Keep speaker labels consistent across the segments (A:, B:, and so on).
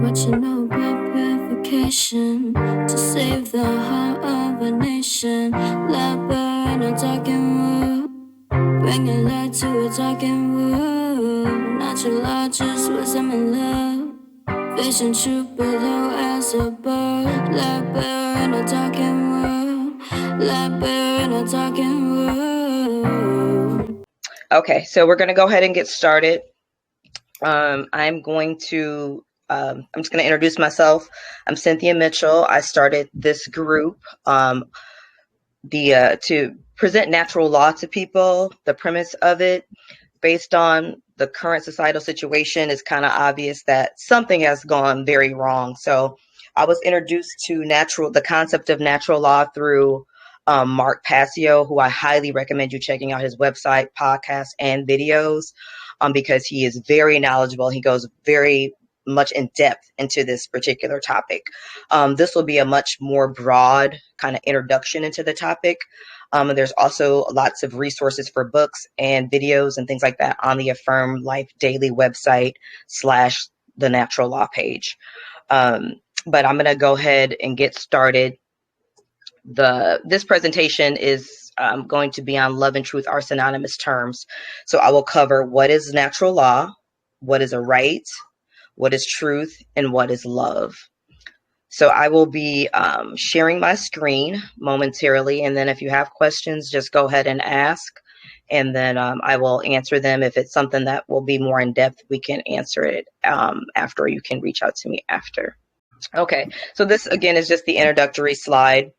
A: what you know about purification to save the heart of a nation. Let burn a talking wood, bringing light to a talking wood. Natural law, just wisdom and love, facing truth below as a bird. Let burn a talking wood, let burn a talking wood.
B: Okay, so we're going to go ahead and get started. I'm just going to introduce myself. I'm Cynthia Mitchell. I started this group to present natural law to people. The premise of it, based on the current societal situation, is kind of obvious that something has gone very wrong. So I was introduced to the concept of natural law through Mark Passio, who I highly recommend you checking out his website, podcast, and videos, because he is very knowledgeable. He goes very much in depth into this particular topic. This will be a much more broad kind of introduction into the topic. And there's also lots of resources for books and videos and things like that on the Affirm Life Daily website / the Natural Law page. But I'm going to go ahead and get started. This presentation is going to be on love and truth are synonymous terms. So I will cover what is natural law, what is a right, what is truth, and what is love. So I will be sharing my screen momentarily, and then if you have questions, just go ahead and ask, and then I will answer them. If it's something that will be more in depth, we can answer it after. You can reach out to me after. Okay, so this again is just the introductory slide,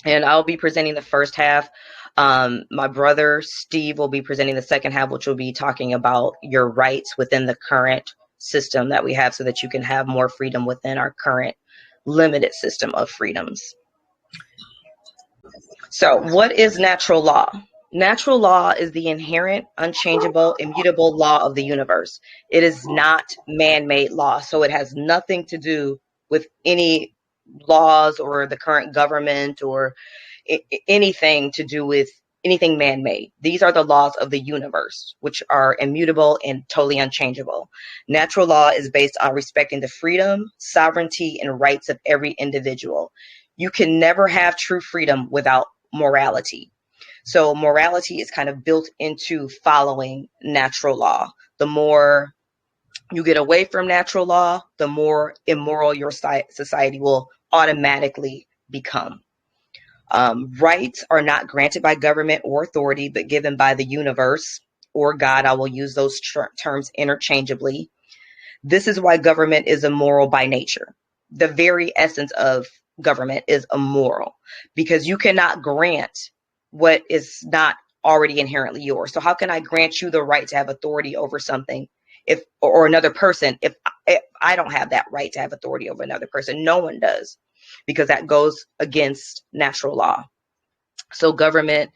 B: and I'll be presenting the first half. My brother Steve will be presenting the second half, which will be talking about your rights within the current system that we have so that you can have more freedom within our current limited system of freedoms. So what is natural law? Natural law is the inherent, unchangeable, immutable law of the universe. It is not man-made law, so it has nothing to do with any laws or the current government or anything to do with anything man-made. These are the laws of the universe, which are immutable and totally unchangeable. Natural law is based on respecting the freedom, sovereignty, and rights of every individual. You can never have true freedom without morality. So morality is kind of built into following natural law. The more you get away from natural law, the more immoral your society will automatically become. Rights are not granted by government or authority, but given by the universe or God. I will use those terms interchangeably. This is why government is immoral by nature. The very essence of government is immoral, because you cannot grant what is not already inherently yours. So how can I grant you the right to have authority over something or another person if I don't have that right to have authority over another person? No one does, because that goes against natural law. So government,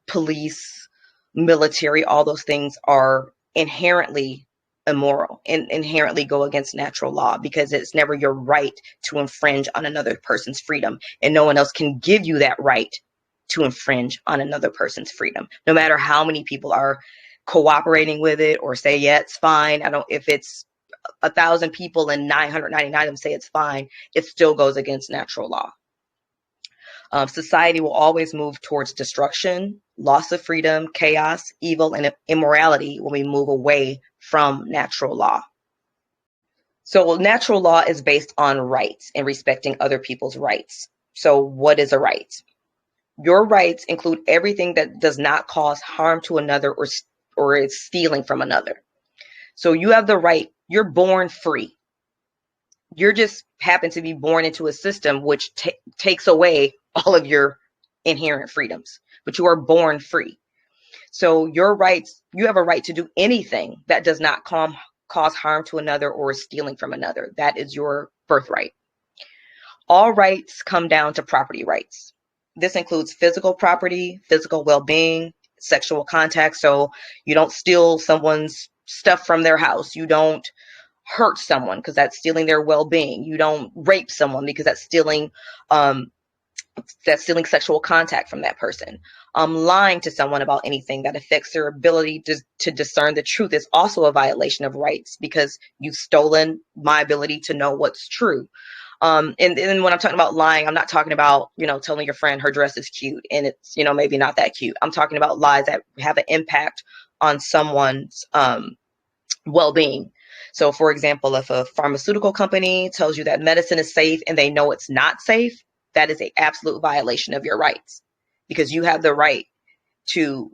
B: police, military, all those things are inherently immoral and inherently go against natural law, because it's never your right to infringe on another person's freedom, and no one else can give you that right to infringe on another person's freedom, no matter how many people are cooperating with it or say, yeah, it's fine. If it's 1,000 people and 999 of them say it's fine, it still goes against natural law. Society will always move towards destruction, loss of freedom, chaos, evil, and immorality when we move away from natural law. So natural law is based on rights and respecting other people's rights. So what is a right? Your rights include everything that does not cause harm to another or is stealing from another. So you have the right. You're born free. You're just happen to be born into a system which takes away all of your inherent freedoms, but you are born free. So your rights, you have a right to do anything that does not cause harm to another or is stealing from another. That is your birthright. All rights come down to property rights. This includes physical property, physical well-being, sexual contact. So you don't steal someone's stuff from their house. You don't hurt someone because that's stealing their well-being. You don't rape someone because that's stealing That's stealing sexual contact from that person. Lying to someone about anything that affects their ability to discern the truth is also a violation of rights, because you've stolen my ability to know what's true. And when I'm talking about lying, I'm not talking about, telling your friend her dress is cute and it's, maybe not that cute. I'm talking about lies that have an impact on someone's well-being. So, for example, if a pharmaceutical company tells you that medicine is safe and they know it's not safe, that is an absolute violation of your rights, because you have the right to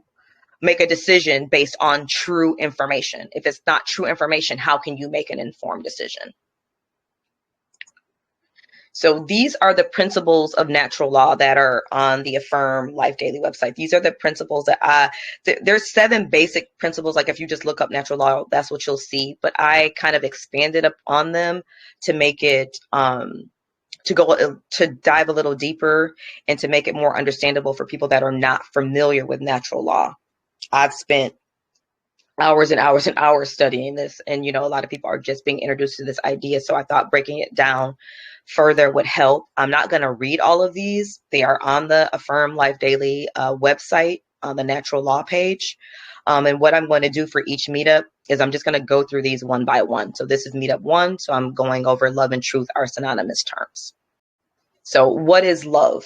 B: make a decision based on true information. If it's not true information, how can you make an informed decision? So these are the principles of natural law that are on the Affirm Life Daily website. These are the principles that there's 7 basic principles. Like if you just look up natural law, that's what you'll see. But I kind of expanded up on them to make it, to dive a little deeper and to make it more understandable for people that are not familiar with natural law. I've spent hours and hours and hours studying this, and a lot of people are just being introduced to this idea, so I thought breaking it down further would help. I'm not going to read all of these. They are on the Affirm Life Daily website on the natural law page. And what I'm going to do for each meetup is I'm just going to go through these one by one. So this is meetup 1, so I'm going over love and truth are synonymous terms. So what is love?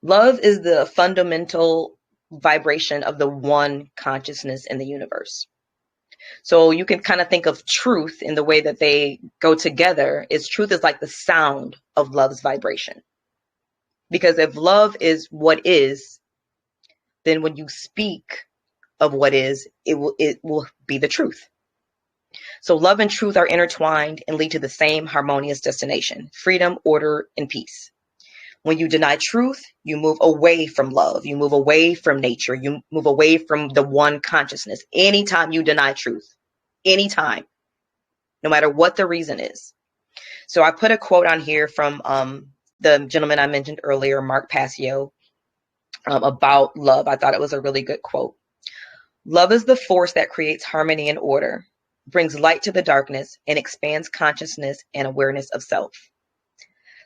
B: Love is the fundamental vibration of the one consciousness in the universe. So you can kind of think of truth in the way that they go together. Truth is like the sound of love's vibration. Because if love is what is, then when you speak of what is, it will be the truth. So love and truth are intertwined and lead to the same harmonious destination: freedom, order, and peace. When you deny truth, you move away from love. You move away from nature. You move away from the one consciousness. Anytime you deny truth, anytime, no matter what the reason is. So I put a quote on here from the gentleman I mentioned earlier, Mark Passio, about love. I thought it was a really good quote. Love is the force that creates harmony and order, brings light to the darkness, and expands consciousness and awareness of self.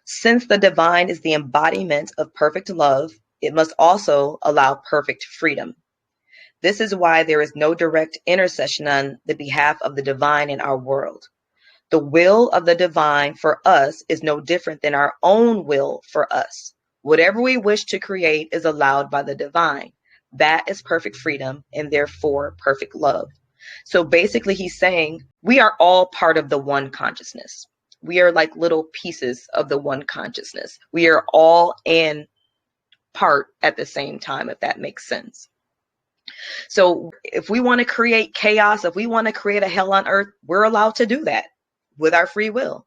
B: Since the divine is the embodiment of perfect love, it must also allow perfect freedom. This is why there is no direct intercession on the behalf of the divine in our world. The will of the divine for us is no different than our own will for us. Whatever we wish to create is allowed by the divine. That is perfect freedom and therefore perfect love. So basically he's saying we are all part of the one consciousness. We are like little pieces of the one consciousness. We are all in part at the same time, if that makes sense. So if we want to create chaos, if we want to create a hell on earth, we're allowed to do that with our free will.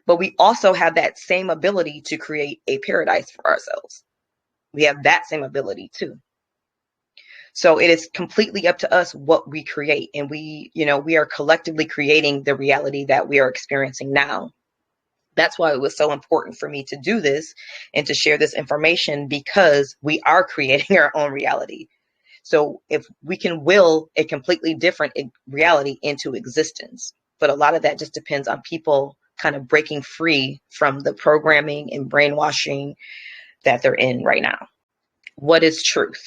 B: But we also have that same ability to create a paradise for ourselves. We have that same ability too. So it is completely up to us what we create. And we are collectively creating the reality that we are experiencing now. That's why it was so important for me to do this and to share this information, because we are creating our own reality. So if we can will a completely different reality into existence, but a lot of that just depends on people kind of breaking free from the programming and brainwashing that they're in right now. What is truth?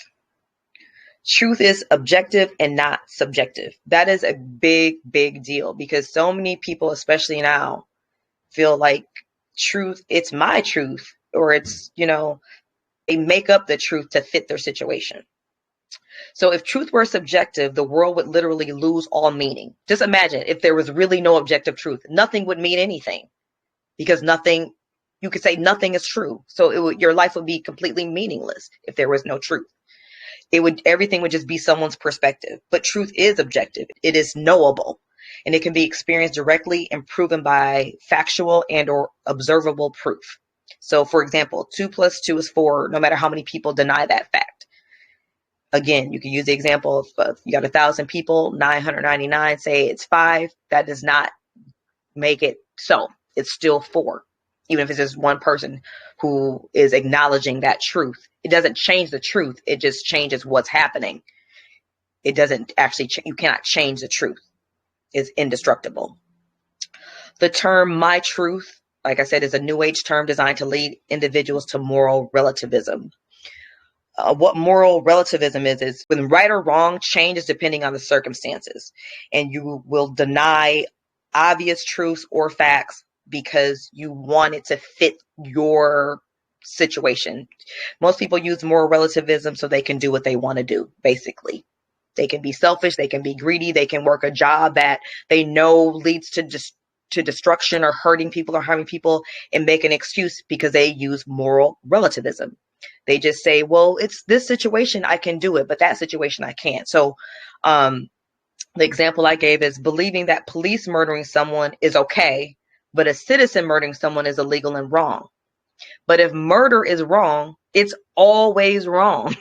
B: Truth is objective and not subjective. That is a big, big deal, because so many people, especially now, feel like truth, it's my truth, or it's, they make up the truth to fit their situation. So if truth were subjective, the world would literally lose all meaning. Just imagine if there was really no objective truth. Nothing would mean anything, because you could say nothing is true. So your life would be completely meaningless if there was no truth. Everything would just be someone's perspective. But truth is objective. It is knowable, and it can be experienced directly and proven by factual and or observable proof. So for example, 2 + 2 is 4, no matter how many people deny that fact. Again, you can use the example of you got 1,000 people, 999 say it's 5. That does not make it so. It's still 4. Even if it's just one person who is acknowledging that truth. It doesn't change the truth. It just changes what's happening. It doesn't actually, you cannot change the truth. It's indestructible. The term my truth like I said, is a new age term designed to lead individuals to moral relativism. What moral relativism is when right or wrong changes depending on the circumstances, and you will deny obvious truths or facts because you want it to fit your situation. Most people use moral relativism so they can do what they want to do, basically. They can be selfish, they can be greedy, they can work a job that they know leads to destruction or hurting people or harming people, and make an excuse because they use moral relativism. They just say, well, it's this situation, I can do it, but that situation I can't. So the example I gave is believing that police murdering someone is okay, but a citizen murdering someone is illegal and wrong. But if murder is wrong, it's always wrong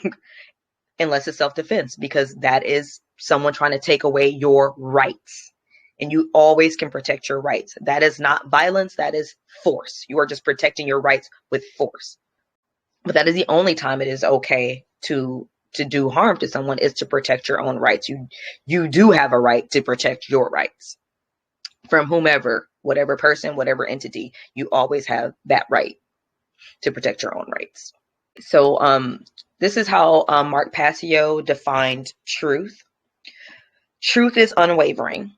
B: unless it's self-defense, because that is someone trying to take away your rights. And you always can protect your rights. That is not violence, that is force. You are just protecting your rights with force. But that is the only time it is okay to do harm to someone, is to protect your own rights. You do have a right to protect your rights from whomever, whatever person, whatever entity. You always have that right to protect your own rights. So this is how Mark Passio defined truth. Truth is unwavering.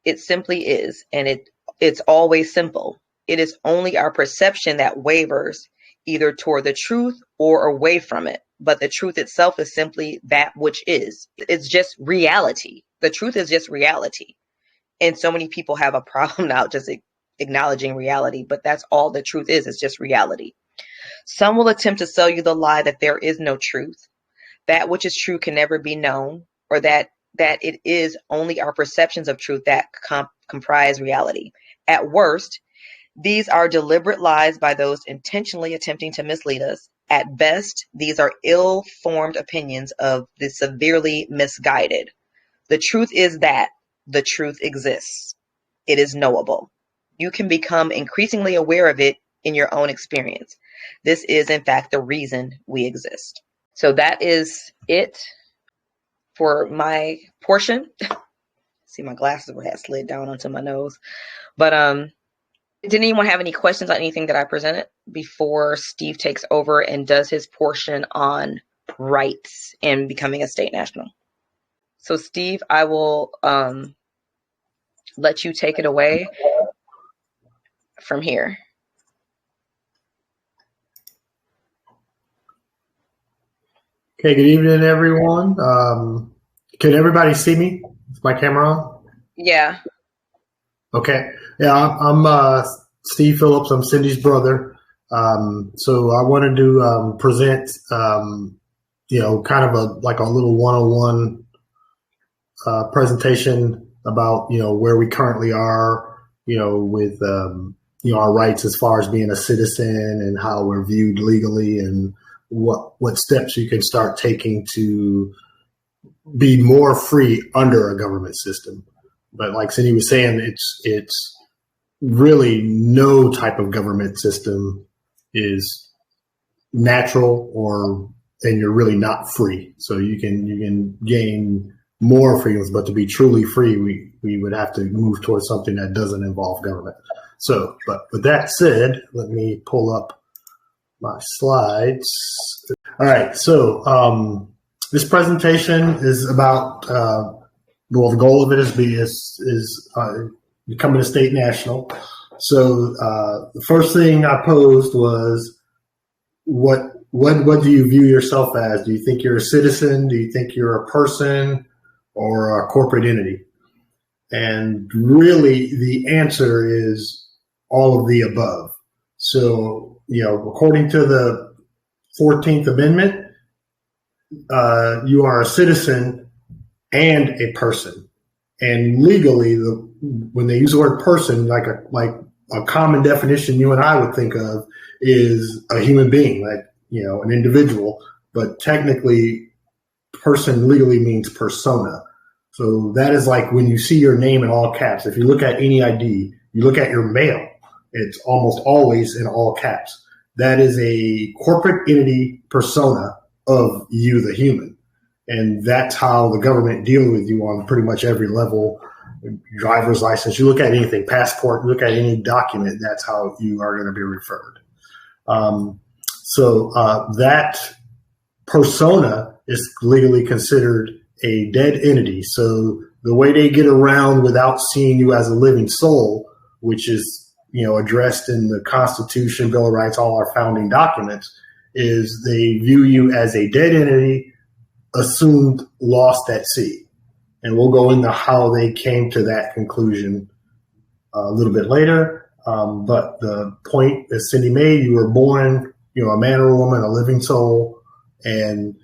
B: It simply is, and it's always simple. It is only our perception that wavers, either toward the truth or away from it. But the truth itself is simply that which is. It's just reality. The truth is just reality. And so many people have a problem now just acknowledging reality, but that's all the truth is. It's just reality. Some will attempt to sell you the lie that there is no truth. That which is true can never be known, or that it is only our perceptions of truth that comprise reality. At worst, these are deliberate lies by those intentionally attempting to mislead us. At best, these are ill-formed opinions of the severely misguided. The truth is that the truth exists. It is knowable. You can become increasingly aware of it in your own experience. This is, in fact, the reason we exist. So that is it for my portion. See, my glasses had slid down onto my nose. But did anyone have any questions on anything that I presented before Steve takes over and does his portion on rights and becoming a state national? So Steve, I will let you take it away from here.
C: Okay, good evening, everyone. Can everybody see me? Is my camera on?
B: Yeah.
C: Okay. Yeah, I'm Steve Phillips. I'm Cindy's brother. So I wanted to present, kind of like a little 101 presentation about, where we currently are, with, our rights as far as being a citizen and how we're viewed legally, and what steps you can start taking to be more free under a government system. But like Cindy was saying, it's really no type of government system is natural, and you're really not free. So you can gain more freedoms, but to be truly free, we would have to move towards something that doesn't involve government. So, but with that said, let me pull up my slides. All right. So this presentation is about, the goal of it is becoming a state national. So the first thing I posed was, what do you view yourself as? Do you think you're a citizen? Do you think you're a person or a corporate entity? And really the answer is all of the above. So, according to the 14th Amendment, you are a citizen and a person. And legally, when they use the word person, like a common definition you and I would think of is a human being, like, an individual. But technically, person legally means persona. So that is like when you see your name in all caps. If you look at any ID, you look at your mail, it's almost always in all caps. That is a corporate entity persona of you, the human. And that's how the government deals with you on pretty much every level, driver's license, you look at anything, passport, you look at any document, that's how you are going to be referred. So that persona is legally considered a dead entity. So the way they get around without seeing you as a living soul, which is, addressed in the Constitution, Bill of Rights, all our founding documents, is they view you as a dead entity, assumed lost at sea. And we'll go into how they came to that conclusion a little bit later. But the point that Cindy made, you were born, a man or a woman, a living soul, and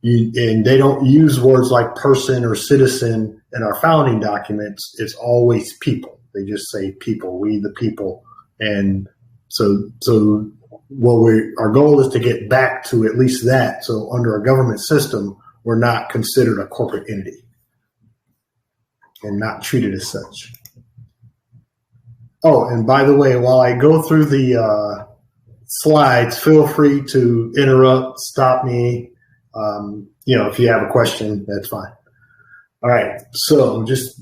C: they don't use words like person or citizen in our founding documents. It's always people. They just say people, we the people. And so our goal is to get back to at least that. So under a government system, we're not considered a corporate entity and not treated as such. Oh, and by the way, while I go through the slides, feel free to interrupt, stop me. If you have a question, that's fine. All right, so just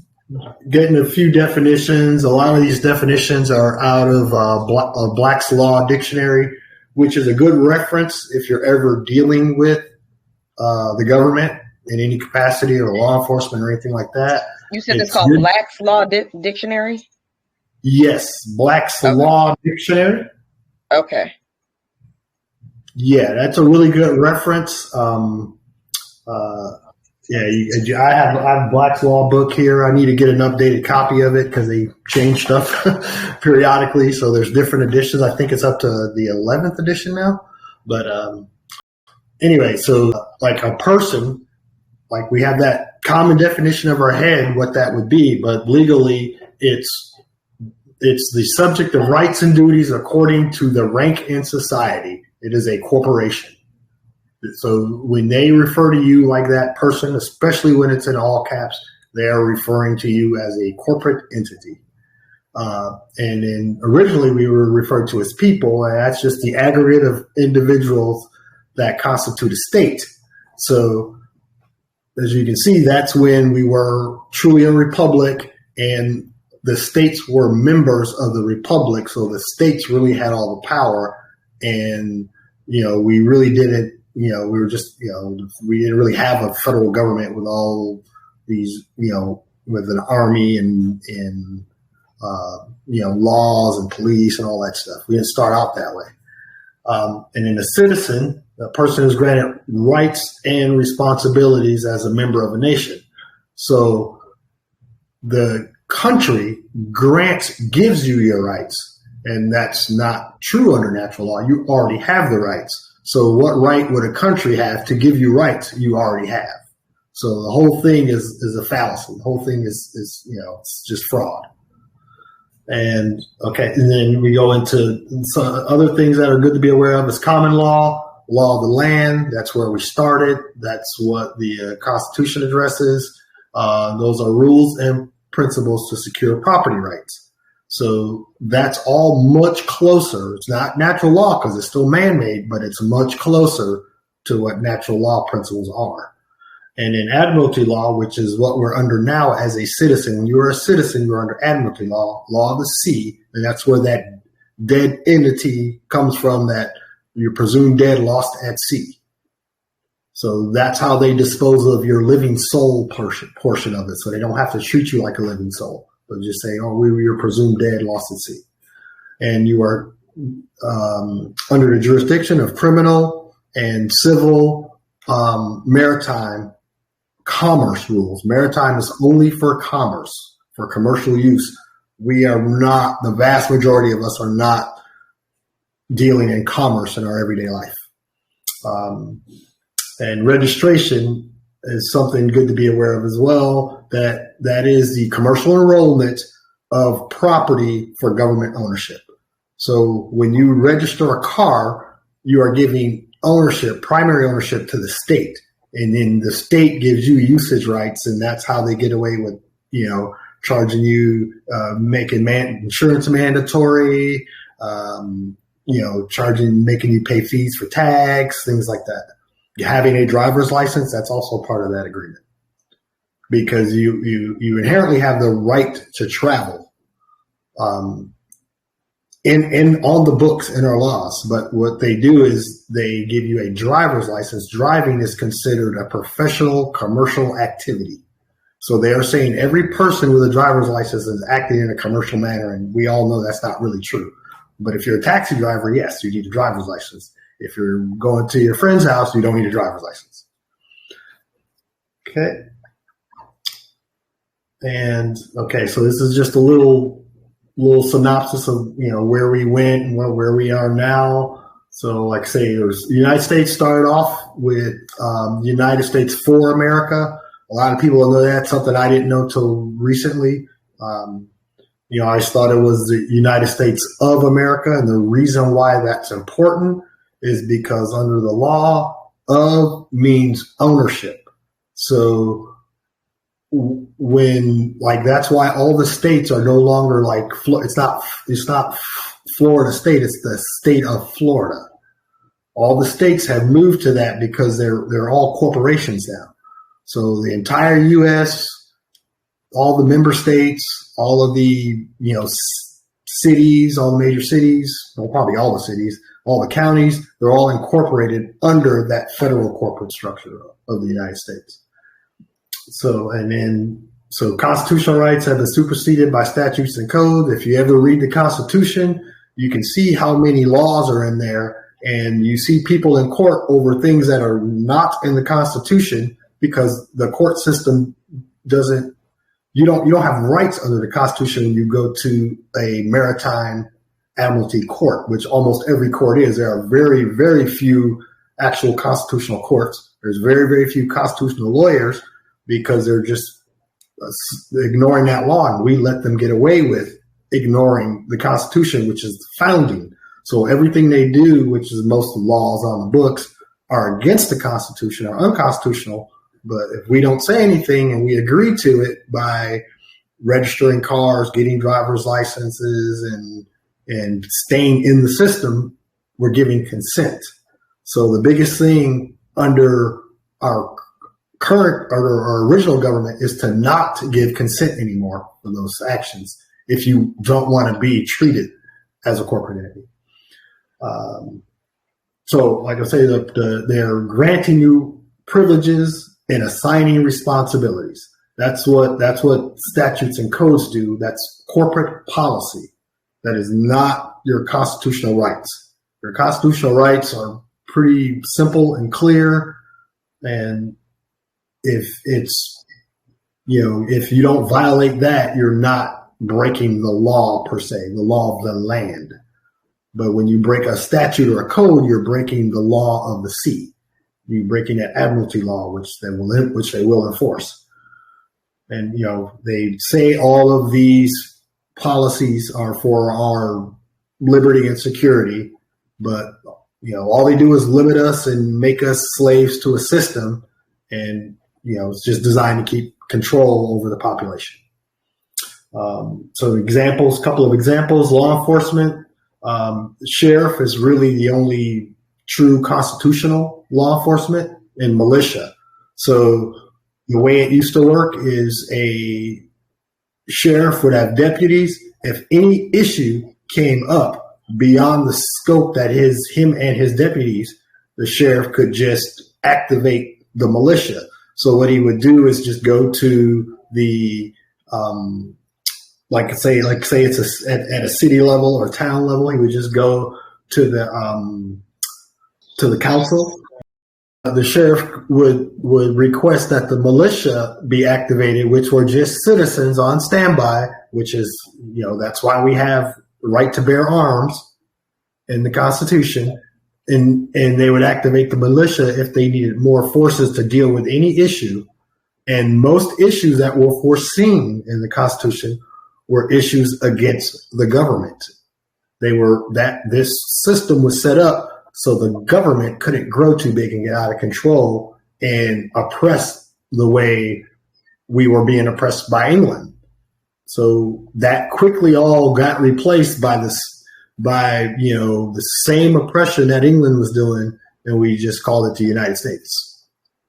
C: getting a few definitions. A lot of these definitions are out of Black's Law Dictionary, which is a good reference if you're ever dealing with the government in any capacity or law enforcement or anything like that.
B: You said it's called Black's Law Dictionary?
C: Yes, Black's Law Dictionary.
B: Okay.
C: Yeah, that's a really good reference. I have Black's Law book here. I need to get an updated copy of it because they change stuff periodically. So there's different editions. I think it's up to the 11th edition now. But anyway, so like a person, like we have that common definition of our head, what that would be. But legally, it's the subject of rights and duties according to the rank in society. It is a corporation. So when they refer to you like that person, especially when it's in all caps, they are referring to you as a corporate entity. And then originally we were referred to as people, and that's just the aggregate of individuals that constitute a state. So as you can see, that's when we were truly a republic, and the states were members of the republic. So the states really had all the power, and, we really didn't, we were just, we didn't really have a federal government with all these, with an army and laws and police and all that stuff. We didn't start out that way. And then a citizen, a person who's granted rights and responsibilities as a member of a nation. So the country gives you your rights, and that's not true under natural law. You already have the rights. So what right would a country have to give you rights you already have? So the whole thing is a fallacy. The whole thing is it's just fraud. And and then we go into some other things that are good to be aware of is common law, law of the land. That's where we started. That's what the Constitution addresses. Those are rules and principles to secure property rights. So that's all much closer. It's not natural law because it's still man-made, but it's much closer to what natural law principles are. And in admiralty law, which is what we're under now as a citizen, when you're a citizen, you're under admiralty law, law of the sea, and that's where that dead entity comes from, that you're presumed dead, lost at sea. So that's how they dispose of your living soul portion of it. So they don't have to treat you like a living soul, but just say, you're presumed dead, lost at sea. And you are under the jurisdiction of criminal and civil maritime commerce rules. Maritime is only for commerce, for commercial use. We are not, the vast majority of us are not dealing in commerce in our everyday life. And registration is something good to be aware of as well. That is the commercial enrollment of property for government ownership. So when you register a car, you are giving ownership, primary ownership, to the state. And then the state gives you usage rights, and that's how they get away with, charging you, making insurance mandatory, making you pay fees for tags, things like that. Having a driver's license, that's also part of that agreement. because you inherently have the right to travel. In on the books in our laws, but what they do is they give you a driver's license. Driving is considered a professional commercial activity. So they are saying every person with a driver's license is acting in a commercial manner, and we all know that's not really true. But if you're a taxi driver, yes, you need a driver's license. If you're going to your friend's house, you don't need a driver's license. Okay. And okay, so this is just a little synopsis of where we went and where we are now. So, like I say, the United States started off with United States for America. A lot of people know that. Something I didn't know till recently. I just thought it was the United States of America, and the reason why that's important is because under the law, of means ownership. So that's why all the states are no longer it's not Florida state, it's the state of Florida. All the states have moved to that because they're all corporations now. So the entire U.S., all the member states, all of the cities, all the major cities, well, probably all the cities, all the counties, they're all incorporated under that federal corporate structure of the United States. So constitutional rights have been superseded by statutes and codes. If you ever read the Constitution, you can see how many laws are in there, and you see people in court over things that are not in the Constitution because the court system you don't have rights under the Constitution when you go to a maritime admiralty court, which almost every court is. There are very, very few actual constitutional courts. There's very, very few constitutional lawyers because they're just ignoring that law, and we let them get away with ignoring the Constitution, which is the founding. So everything they do, which is most of the laws on the books, are against the Constitution, are unconstitutional. But if we don't say anything and we agree to it by registering cars, getting driver's licenses, and staying in the system, we're giving consent. So the biggest thing under our current or our original government is to not give consent anymore for those actions if you don't want to be treated as a corporate entity. So like I say, they're granting you privileges and assigning responsibilities. That's what statutes and codes do. That's corporate policy. That is not your constitutional rights. Your constitutional rights are pretty simple and clear. And if you don't violate that, you're not breaking the law per se, the law of the land. But when you break a statute or a code, you're breaking the law of the sea. You're breaking that admiralty law, which they will enforce. And they say all of these policies are for our liberty and security, but all they do is limit us and make us slaves to a system, and it's just designed to keep control over the population. So couple of examples: law enforcement. The sheriff is really the only true constitutional law enforcement, and militia. So the way it used to work is a sheriff would have deputies. If any issue came up beyond the scope that him and his deputies, the sheriff could just activate the militia. So what he would do is just go to the like say it's at a city level or town level. He would just go to the council. The sheriff would request that the militia be activated, which were just citizens on standby, which is, that's why we have the right to bear arms in the Constitution. And they would activate the militia if they needed more forces to deal with any issue. And most issues that were foreseen in the Constitution were issues against the government. This system was set up so the government couldn't grow too big and get out of control and oppress the way we were being oppressed by England. So that quickly all got replaced by the same oppression that England was doing, and we just called it the United States.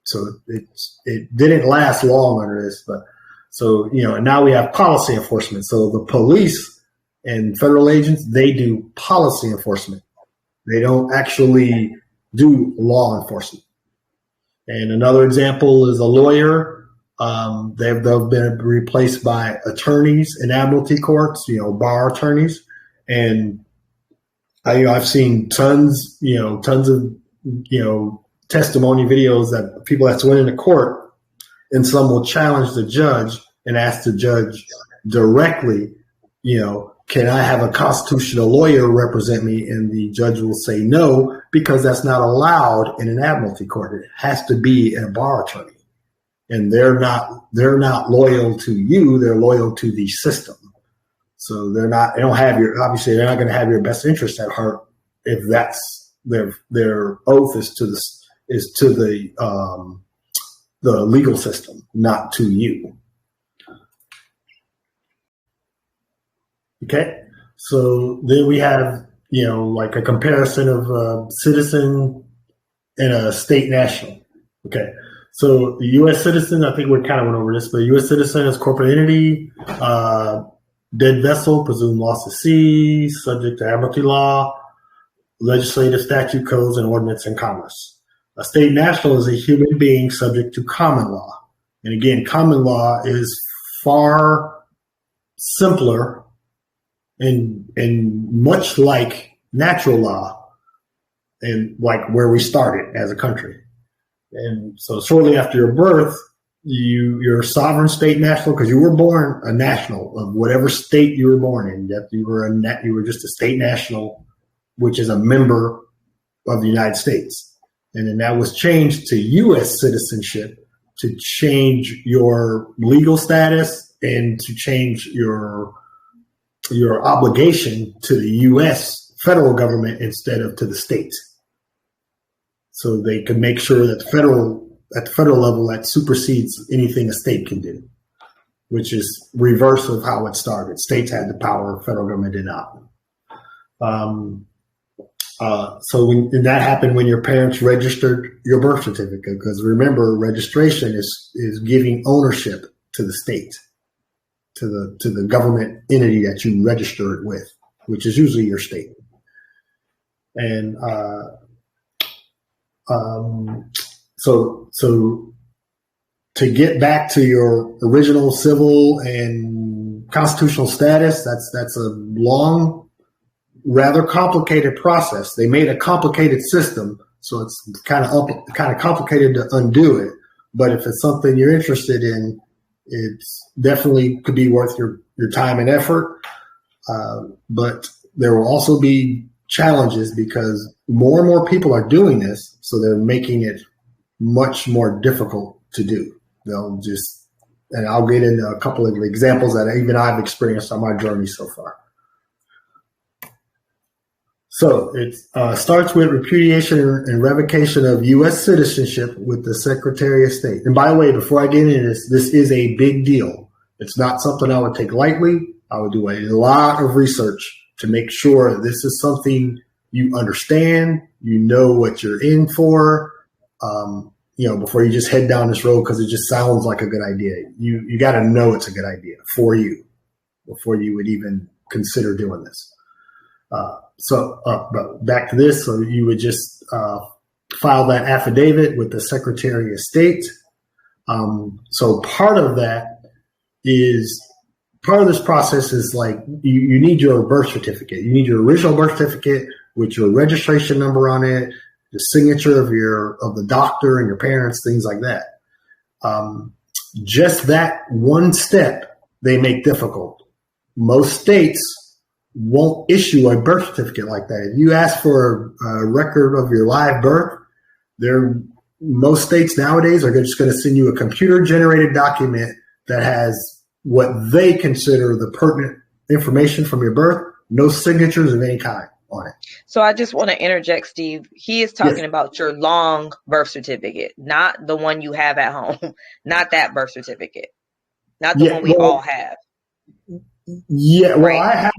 C: So it didn't last long under this, but so, and now we have policy enforcement. So the police and federal agents, they do policy enforcement. They don't actually do law enforcement. And another example is a lawyer. They've been replaced by attorneys in admiralty courts, bar attorneys. And I've seen tons of, testimony videos that people that's went into court, and some will challenge the judge and ask the judge directly, can I have a constitutional lawyer represent me? And the judge will say no, because that's not allowed in an admiralty court. It has to be a bar attorney. And they're not loyal to you, they're loyal to the system. So they're not going to have your best interest at heart if that's their oath is to the legal system, not to you. Okay, so then we have, like a comparison of a citizen and a state national. Okay, so the U.S. citizen, I think we kind of went over this, but U.S. citizen is corporate entity, dead vessel, presumed lost at sea, subject to admiralty law, legislative statute, codes, and ordinance and commerce. A state national is a human being subject to common law. And again, common law is far simpler and much like natural law, and like where we started as a country. And so shortly after your birth, you're a sovereign state national because you were born a national of whatever state you were born in. That you were just a state national, which is a member of the United States. And then that was changed to U.S. citizenship to change your legal status and to change your obligation to the U.S. federal government instead of to the states. So they can make sure that at the federal level that supersedes anything a state can do, which is reverse of how it started. States had the power, federal government did not. And that happened when your parents registered your birth certificate, because remember, registration is giving ownership to the state, to the government entity that you register it with, which is usually your state. And so to get back to your original civil and constitutional status, that's a long, rather complicated process. They made a complicated system, so it's kind of complicated to undo it. But if it's something you're interested in, it's definitely could be worth your time and effort. But there will also be challenges because more and more people are doing this, so they're making it much more difficult to do. And I'll get into a couple of examples that even I've experienced on my journey so far. So it starts with repudiation and revocation of U.S. citizenship with the Secretary of State. And by the way, before I get into this is a big deal. It's not something I would take lightly. I would do a lot of research to make sure this is something you understand, you know what you're in for, before you just head down this road because it just sounds like a good idea. You got to know it's a good idea for you before you would even consider doing this. But back to this, so you would just file that affidavit with the Secretary of State. So part of this process is like you need your birth certificate. You need your original birth certificate with your registration number on it, the signature of the doctor and your parents, things like that. Just that one step they make difficult. Most states won't issue a birth certificate like that. If you ask for a record of your live birth, most states nowadays are just going to send you a computer-generated document that has what they consider the pertinent information from your birth, no signatures of any kind on it.
B: So I just want to interject, Steve. He is talking about your long birth certificate, not the one you have at home, not that birth certificate, not the one we all have.
C: Yeah, well, right.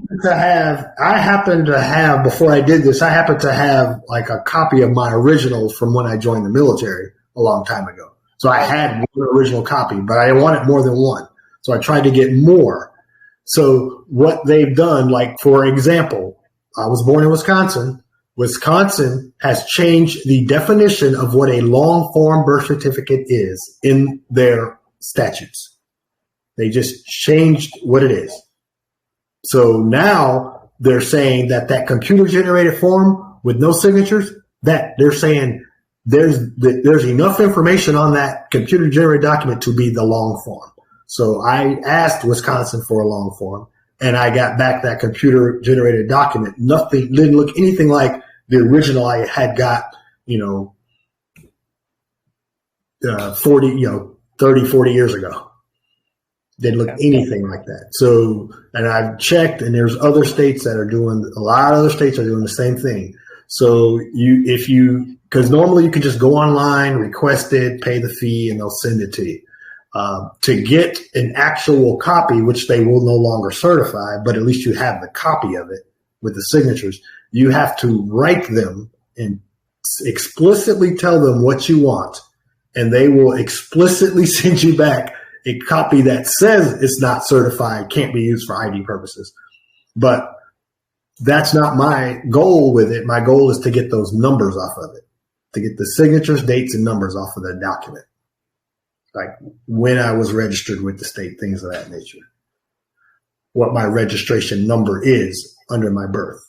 C: I happen to have, before I did this, like a copy of my original from when I joined the military a long time ago. So I had one original copy, but I wanted more than one. So I tried to get more. So what they've done, like, for example, I was born in Wisconsin. Wisconsin has changed the definition of what a long form birth certificate is in their statutes. They just changed what it is. So now they're saying that computer generated form with no signatures, that they're saying there's enough information on that computer generated document to be the long form. So I asked Wisconsin for a long form, and I got back that computer generated document. Nothing, didn't look anything like the original I had got, 30, 40 years ago. Didn't look anything like that. So, and I've checked, and there's other states that are doing, a lot of other states are doing the same thing. So because normally you can just go online, request it, pay the fee, and they'll send it to you. To get an actual copy, which they will no longer certify, but at least you have the copy of it with the signatures, you have to write them and explicitly tell them what you want, and they will explicitly send you back a copy that says it's not certified, can't be used for ID purposes. But that's not my goal with it. My goal is to get those numbers off of it, to get the signatures, dates, and numbers off of the document. Like when I was registered with the state, things of that nature. What my registration number is under my birth.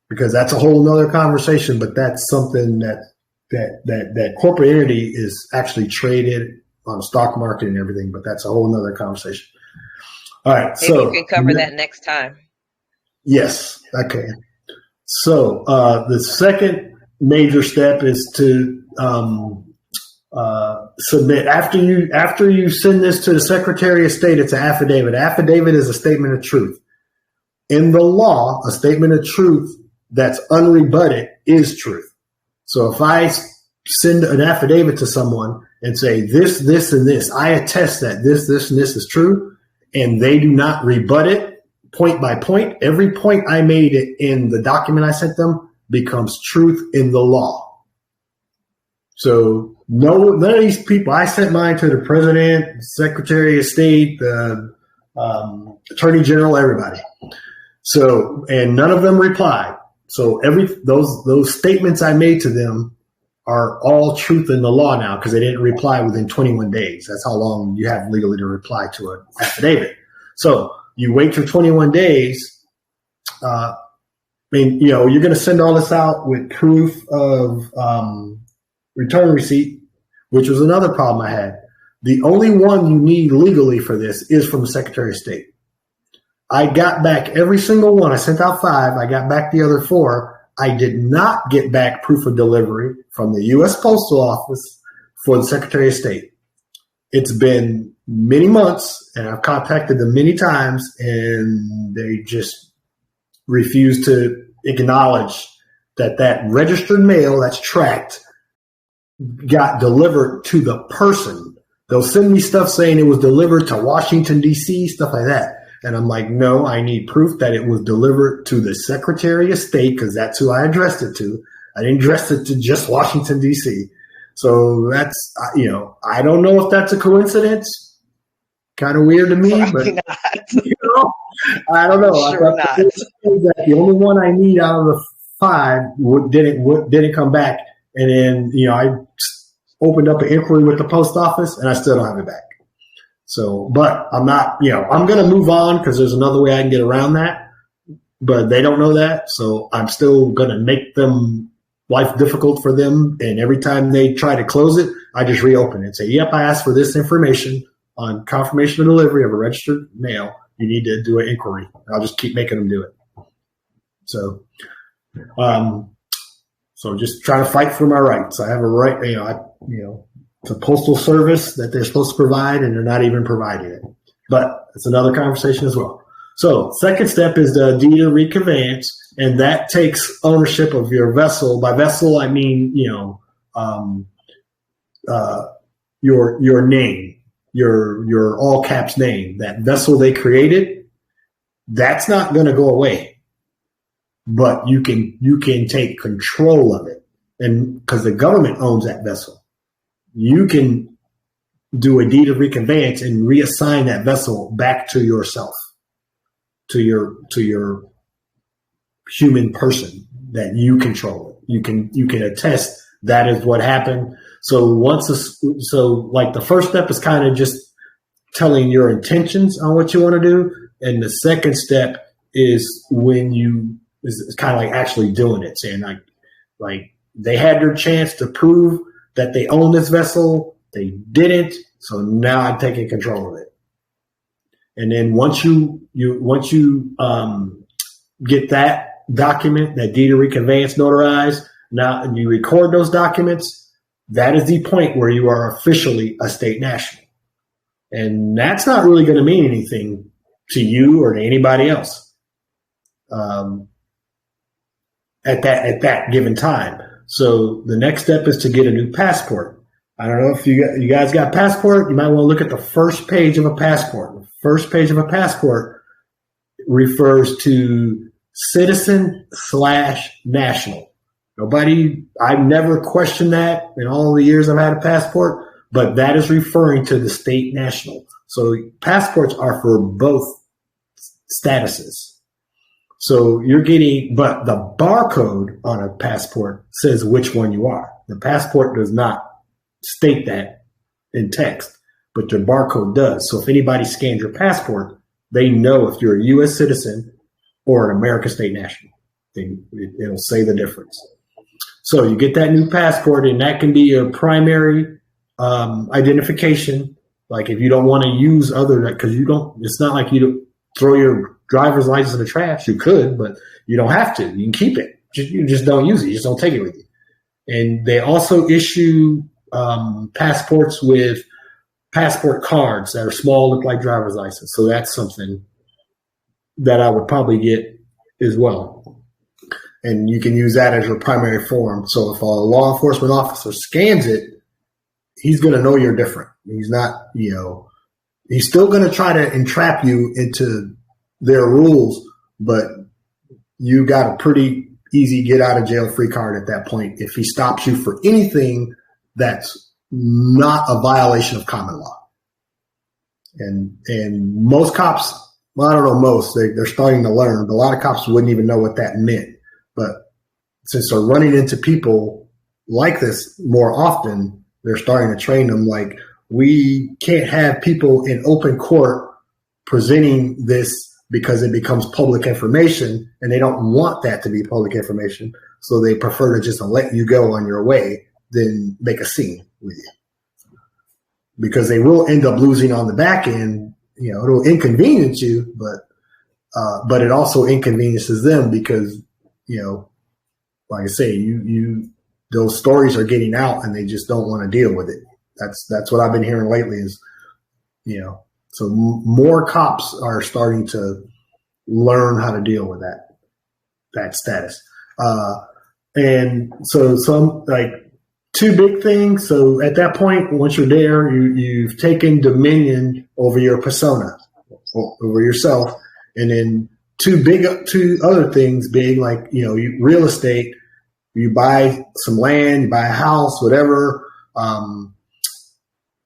C: Because that's a whole nother conversation, but that's something that corporate entity is actually traded on the stock market and everything, but that's a whole nother conversation. All right.
B: Maybe you can cover that next time.
C: Yes. Okay. So the second major step is to submit after you send this to the Secretary of State. It's an affidavit. Affidavit is a statement of truth. In the law, a statement of truth that's unrebutted is truth. So if I send an affidavit to someone and say this, this, and this, I attest that this, and this is true, and they do not rebut it point by point, every point I made in the document I sent them becomes truth in the law. So none of these people, I sent mine to the president, Secretary of State, the Attorney General, everybody. So, and none of them replied. So those statements I made to them are all truth in the law now because they didn't reply within 21 days. That's how long you have legally to reply to an affidavit. So you wait for 21 days. You're going to send all this out with proof of return receipt, which was another problem I had. The only one you need legally for this is from the Secretary of State. I got back every single one. I sent out 5. I got back the other 4. I did not get back proof of delivery from the U.S. Postal Office for the Secretary of State. It's been many months, and I've contacted them many times, and they just refuse to acknowledge that registered mail that's tracked got delivered to the person. They'll send me stuff saying it was delivered to Washington, D.C., stuff like that. And I'm like, no, I need proof that it was delivered to the Secretary of State because that's who I addressed it to. I didn't address it to just Washington, D.C. So that's, I don't know if that's a coincidence. Kind of weird to me, but I don't know.
B: Sure
C: I thought that the only one I need out of the 5 didn't come back. And then, I opened up an inquiry with the post office and I still don't have it back. So, but I'm not, I'm going to move on because there's another way I can get around that, but they don't know that. So I'm still going to make them life difficult for them. And every time they try to close it, I just reopen it and say, yep, I asked for this information on confirmation of delivery of a registered mail. You need to do an inquiry. I'll just keep making them do it. So, just trying to fight for my rights. I have a right, it's a postal service that they're supposed to provide, and they're not even providing it. But it's another conversation as well. So second step is the deed of reconveyance, and that takes ownership of your vessel. By vessel, I mean, your name, your all caps name. That vessel they created, that's not going to go away. But you can take control of it, and because the government owns that vessel. You can do a deed of reconveyance and reassign that vessel back to yourself, to your human person that you control. You can attest that is what happened. So like the first step is kind of just telling your intentions on what you want to do, and the second step is when it's kind of like actually doing it, saying like they had their chance to prove that they own this vessel, they didn't, so now I'm taking control of it. And then once you get that document, that deed of reconveyance notarized, now and you record those documents, that is the point where you are officially a state national. And that's not really going to mean anything to you or to anybody else at that given time. So the next step is to get a new passport. I don't know if you guys got a passport. You might want to look at the first page of a passport. The first page of a passport refers to citizen/national. I've never questioned that in all the years I've had a passport, but that is referring to the state national. So passports are for both statuses. So but the barcode on a passport says which one you are. The passport does not state that in text, but your barcode does. So if anybody scans your passport, they know if you're a U.S. citizen or an American state national. It'll say the difference. So you get that new passport, and that can be your primary identification. Like if you don't want to use because it's not like you throw your driver's license in the trash. You could, but you don't have to. You can keep it. You just don't use it. You just don't take it with you. And they also issue passports with passport cards that are small, look like driver's license. So that's something that I would probably get as well. And you can use that as your primary form. So if a law enforcement officer scans it, he's going to know you're different. He's not, he's still going to try to entrap you into their rules, but you got a pretty easy get out of jail free card at that point if he stops you for anything that's not a violation of common law. And most cops, well, I don't know most, they're starting to learn, but a lot of cops wouldn't even know what that meant. But since they're running into people like this more often, they're starting to train them like, we can't have people in open court presenting this because it becomes public information, and they don't want that to be public information. So they prefer to just let you go on your way than make a scene with you, because they will end up losing on the back end. It'll inconvenience you, but it also inconveniences them because, like I say, those stories are getting out and they just don't want to deal with it. That's what I've been hearing lately is, so more cops are starting to learn how to deal with that status. And so some like two big things. So at that point, once you're there, you've taken dominion over your persona, over yourself. And then two other things big, like, real estate, you buy some land, you buy a house, whatever.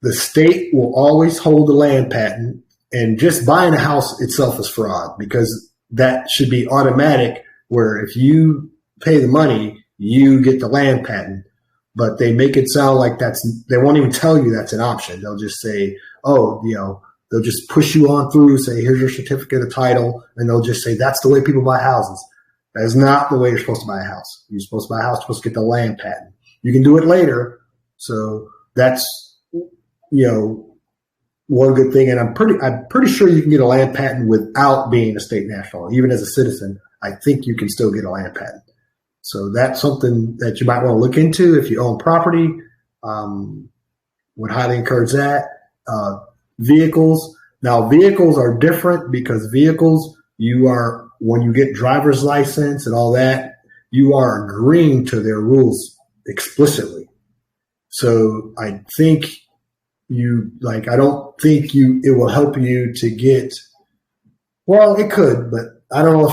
C: The state will always hold the land patent, and just buying a house itself is fraud, because that should be automatic, where if you pay the money, you get the land patent. But they make it sound like they won't even tell you that's an option. They'll just say, they'll just push you on through, say, here's your certificate of title. And they'll just say, that's the way people buy houses. That is not the way you're supposed to buy a house. You're supposed to buy a house, you're supposed to get the land patent. You can do it later. So that's, one good thing. And I'm pretty sure you can get a land patent without being a state national. Even as a citizen, I think you can still get a land patent. So that's something that you might want to look into if you own property. Would highly encourage that. Vehicles. Now, vehicles are different, because vehicles, when you get driver's license and all that, you are agreeing to their rules explicitly. So I think I don't think it will help you to get, well, it could, but I don't know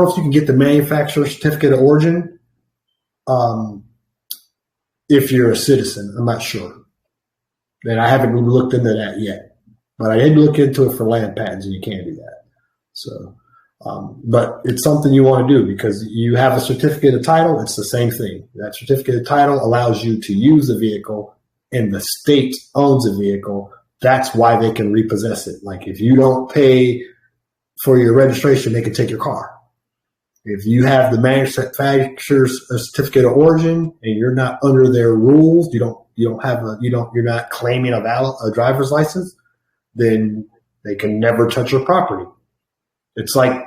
C: if you can get the manufacturer certificate of origin if you're a citizen. I'm not sure. And I haven't looked into that yet, but I did look into it for land patents, and you can't do that. So, but it's something you want to do because you have a certificate of title. It's the same thing. That certificate of title allows you to use the vehicle, and the state owns the vehicle. That's why they can repossess it. Like if you don't pay for your registration, they can take your car. If you have the manufacturer's certificate of origin and you're not under their rules, you're not claiming a driver's license, then they can never touch your property. It's like,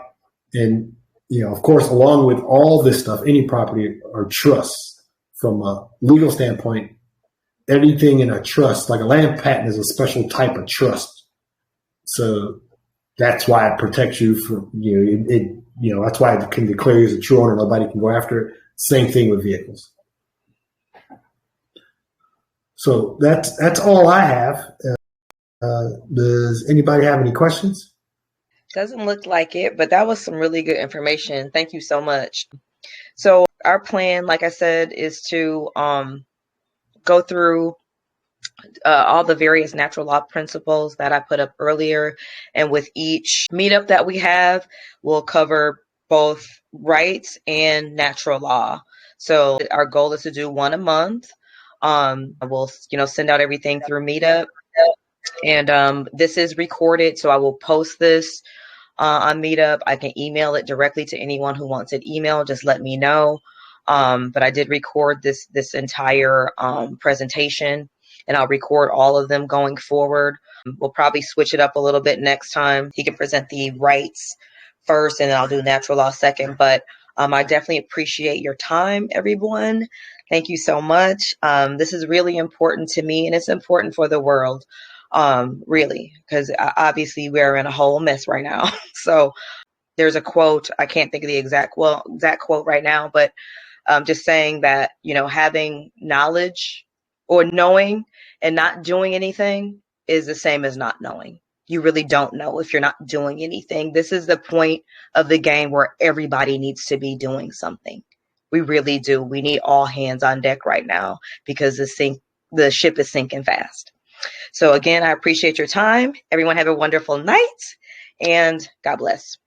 C: and of course, along with all this stuff, any property or trusts from a legal standpoint, anything in a trust, like a land patent, is a special type of trust. So that's why it protects you from, that's why it can declare you as a true owner. Nobody can go after it. Same thing with vehicles. So that's all I have. Does anybody have any questions?
B: Doesn't look like it, but that was some really good information. Thank you so much. So our plan, like I said, is to go through all the various natural law principles that I put up earlier. And with each meetup that we have, we'll cover both rights and natural law. So our goal is to do one a month. We'll, send out everything through Meetup. And this is recorded, so I will post this on Meetup. I can email it directly to anyone who wants it emailed. Just let me know. But I did record this entire presentation, and I'll record all of them going forward. We'll probably switch it up a little bit next time. He can present the rights first, and then I'll do natural law second. But I definitely appreciate your time, everyone. Thank you so much. This is really important to me, and it's important for the world, really, because obviously we're in a whole mess right now. So there's a quote, I can't think of the exact quote right now, but just saying that, having knowledge or knowing and not doing anything is the same as not knowing. You really don't know if you're not doing anything. This is the point of the game where everybody needs to be doing something. We really do. We need all hands on deck right now because the ship is sinking fast. So again, I appreciate your time. Everyone have a wonderful night, and God bless.